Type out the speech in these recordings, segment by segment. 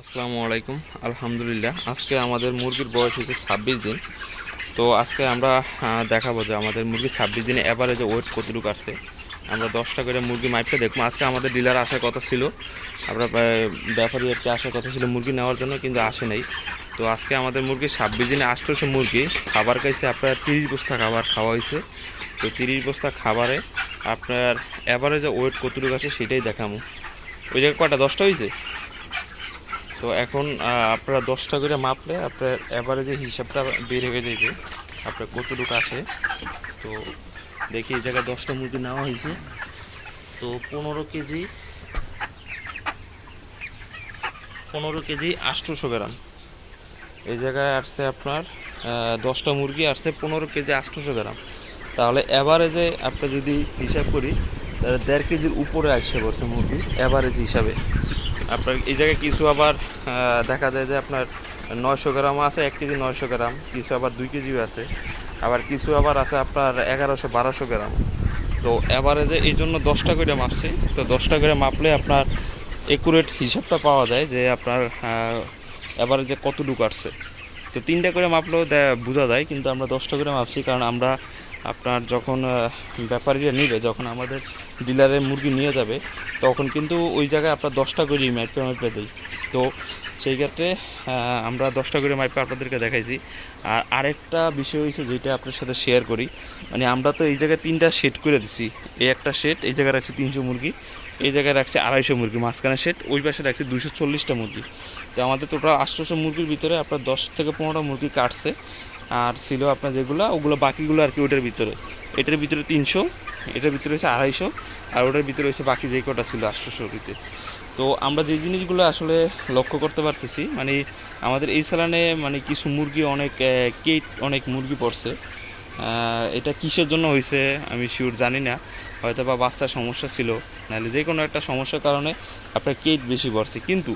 আসসালামু আলাইকুম। আলহামদুলিল্লাহ, আজকে আমাদের মুরগির বয়স হচ্ছে 26 দিন। তো আজকে আমরা দেখাবো যে আমাদের মুরগি 26 দিনে অ্যাভারেজে ওয়েট কতটুকু আসছে। আমরা 10টা করে মুরগি মাইপে দেখবো। আজকে আমাদের ডিলার আসার কথা ছিল, আমরা ব্যাপারী আর কি আসার কথা ছিল মুরগি নেওয়ার জন্য, কিন্তু আসে নাই। তো আজকে আমাদের মুরগি 26 দিনে 800 মুরগি খাবার খাইছে, আপনার 30 বস্তা খাবার খাওয়া হয়েছে। তো 30 বস্তা খাবারে আপনার অ্যাভারেজে ওয়েট কতটুকু আছে সেটাই দেখাবো। ওই জায়গায় কয়টা 10টা হয়েছে। তো এখন আপনারা 10টা করে মাপলে আপনার অ্যাভারেজের হিসাবটা বের হয়ে যাবে আপনার কতটুকু আসে। তো দেখি এই জায়গায় 10টা মুরগি নেওয়া হয়েছে। তো 15 কেজি 800 গ্রাম এই জায়গায় আসছে আপনার 10টা মুরগি আসছে 15 কেজি 800 গ্রাম। তাহলে অ্যাভারেজে আপনি যদি হিসাব করি তাহলে 1.5 কেজির উপরে আসছে পড়ছে মুরগি অ্যাভারেজ হিসাবে। আপনার এই জায়গায় কিছু আবার দেখা যায় যে আপনার 900 গ্রামও আছে, 1 কেজি 900 গ্রাম, কিছু আবার 2 কেজিও আছে, আবার কিছু আবার আছে আপনার 1100-1200 গ্রাম। তো অ্যাভারেজে এই জন্য 10টা করে মাপছি। তো 10টা করে মাপলে আপনার একুরেট হিসাবটা পাওয়া যায় যে আপনার অ্যাভারেজে কতটুকু আসছে। তো 3টা করে মাপলেও বোঝা যায়, কিন্তু আমরা 10টা করে মাপছি, কারণ আমরা আপনার যখন ব্যাপারীরা নিবে, যখন আমাদের ডিলারে মুরগি নিয়ে যাবে, তখন কিন্তু ওই জায়গায় আপনার 10টা করেই মাইপে দিই। তো সেই ক্ষেত্রে আমরা 10টা করে মাইপে আপনাদেরকে দেখাইছি। আর আরেকটা বিষয় হয়েছে যেটা আপনার সাথে শেয়ার করি, মানে আমরা তো এই জায়গায় 3টা সেট করে দিছি। এই একটা সেট, এই জায়গায় রাখছি 300 মুরগি, এই জায়গায় রাখছি 250 মুরগি, মাঝখানে সেট, ওই পাশে রাখছি 240টা মুরগি। তো আমাদের টোটাল 800 মুরগির ভিতরে আপনার 10 থেকে 15টা মুরগি কাটছে, আর ছিল আপনার যেগুলো ওগুলো বাকিগুলো আর কি ওটার ভিতরে। এটার ভিতরে 300, এটার ভিতরে হচ্ছে 250, আর ওটার ভিতরে হচ্ছে বাকি যে কটা ছিল 800-তে। তো আমরা যে জিনিসগুলো আসলে লক্ষ্য করতে পারতেছি, মানে আমাদের এই সালানে মানে কিছু মুরগি অনেক অনেক মুরগি পড়ছে। এটা কিসের জন্য হয়েছে আমি শিওর জানি না, হয়তো বা বাচ্চার সমস্যা ছিল, নাহলে যে কোনো একটা সমস্যার কারণে আপনার কেট বেশি পড়ছে। কিন্তু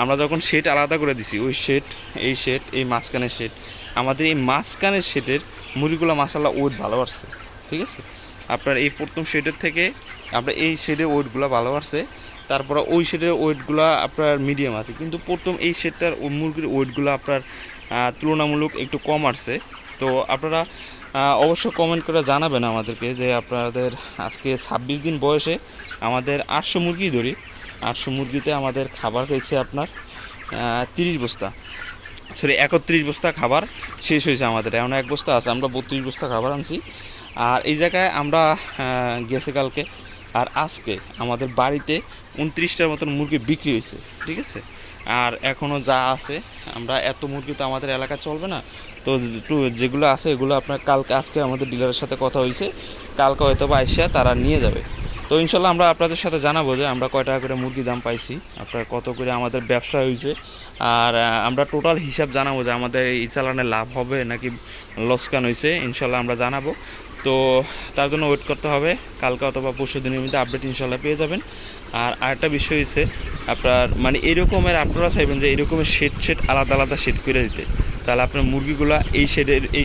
আমরা যখন শেড আলাদা করে দিছি, ওই শেড, এই মাঝখানের শেড, আমাদের এই মাঝখানের শেডের মুরগিগুলো মাশাআল্লাহ ওয়েট ভালো আসছে। ঠিক আছে, আপনার এই প্রথম শেডের থেকে আপনার এই শেডের ওয়েটগুলো ভালো আসছে, তারপরে ওই শেডের ওয়েটগুলো আপনার মিডিয়াম আছে, কিন্তু প্রথম এই শেডটার মুরগির ওয়েটগুলো আপনার তুলনামূলক একটু কম আসছে। তো আপনারা অবশ্য কমেন্ট করে জানাবেন আমাদেরকে যে আপনাদের আজকে 26 দিন বয়সে আমাদের 800 মুরগি ধরি, 800 মুরগিতে আমাদের খাবার হয়েছে আপনার 30 বস্তা, সরি 31 বস্তা খাবার শেষ হয়েছে আমাদের। এখন 1 বস্তা আছে, আমরা 32 বস্তা খাবার আনছি। আর এই জায়গায় আমরা গেছে কালকে আর আজকে আমাদের বাড়িতে 29টার মতন মুরগি বিক্রি হয়েছে। ঠিক আছে, আর এখনও যা আছে, আমরা এত মুরগি তো আমাদের এলাকা চলবে না, তো যেগুলো আছে এগুলো আপনার কালকে, আজকে আমাদের ডিলারের সাথে কথা হয়েছে, কালকে হয়তো বা আইসা তারা নিয়ে যাবে। তো ইনশাল্লাহ আমরা আপনাদের সাথে জানাবো যে আমরা কয় টাকা করে মুরগি দাম পাইছি, আপনার কত করে আমাদের ব্যবসা হয়েছে, আর আমরা টোটাল হিসাব জানাবো যে আমাদের এই চালানে লাভ হবে নাকি লসকান হয়েছে, ইনশাল্লাহ আমরা জানাবো। তো তার জন্য ওয়েট করতে হবে, কালকে অথবা পরশু দিনের মধ্যে আপডেট ইনশাল্লাহ পেয়ে যাবেন। আর আরেকটা বিষয় হচ্ছে আপনার মানে এরকমের আপনারা চাইবেন যে এরকমের শেড আলাদা আলাদা শেড করে দিতে, তাহলে আপনার মুরগিগুলো এই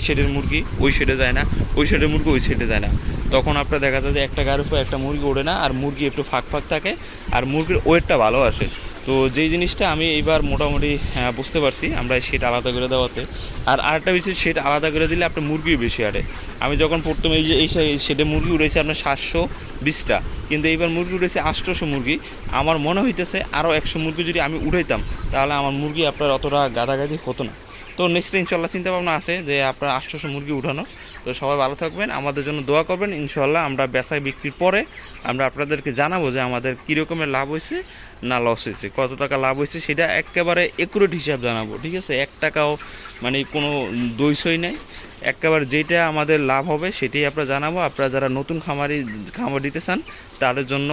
শেডের মুরগি ওই শেডে যায় না, ওই শেডের মুরগি ওই শেডে যায় না, তখন আপনার দেখা যায় যে একটা গায়ের উপর একটা মুরগি ওড়ে না, আর মুরগি একটু ফাঁক থাকে, আর মুরগির ওয়েটটা ভালো আসে। তো যেই জিনিসটা আমি এইবার মোটামুটি বুঝতে পারছি আমরা শেড আলাদা করে দেওয়াতে। আর আরেকটা বিষয়, শেড আলাদা করে দিলে আপনার মুরগি বেশি আটে। আমি যখন প্রথমে এই শেডে মুরগি উঠেছে আপনার 720টা, কিন্তু এইবার মুরগি উঠেছে 800 মুরগি। আমার মনে হইতেছে আরও 100 মুরগি যদি আমি উঠাইতাম তাহলে আমার মুরগি আপনার অতটা গাদাগাদি হতো না। তো নেক্সট ইনশাল্লাহ চিন্তা ভাবনা আছে যে আপনার 800 মুরগি উঠানো। তো সবাই ভালো থাকবেন, আমাদের জন্য দোয়া করবেন। ইনশাল্লাহ আমরা বেচা বিক্রির পরে আমরা আপনাদেরকে জানাবো যে আমাদের কী রকমের লাভ হয়েছে না লস হয়েছে, কত টাকা লাভ হয়েছে, সেটা একেবারে একুরেট হিসাব জানাবো। ঠিক আছে, 1 টাকাও মানে কোনো দইসই নেই, একেবারে যেটা আমাদের লাভ হবে সেটাই আপনারা জানাবো। আপনারা যারা নতুন খামার দিতে চান তাদের জন্য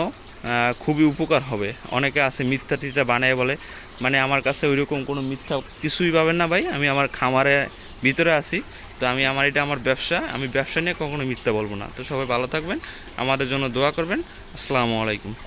খুবই উপকার হবে। অনেকে আছে মিথ্যা টিথ্যা বানায় বলে, মানে আমার কাছে ওইরকম কোনো মিথ্যা কিছুই পাবেন না ভাই, আমি আমার খামারে ভিতরে আছি। তো এটা আমার ব্যবসা, আমি ব্যবসা নিয়ে কখনো মিথ্যা বলবো না। তো সবাই ভালো থাকবেন, আমাদের জন্য দোয়া করবেন। আসসালামু আলাইকুম।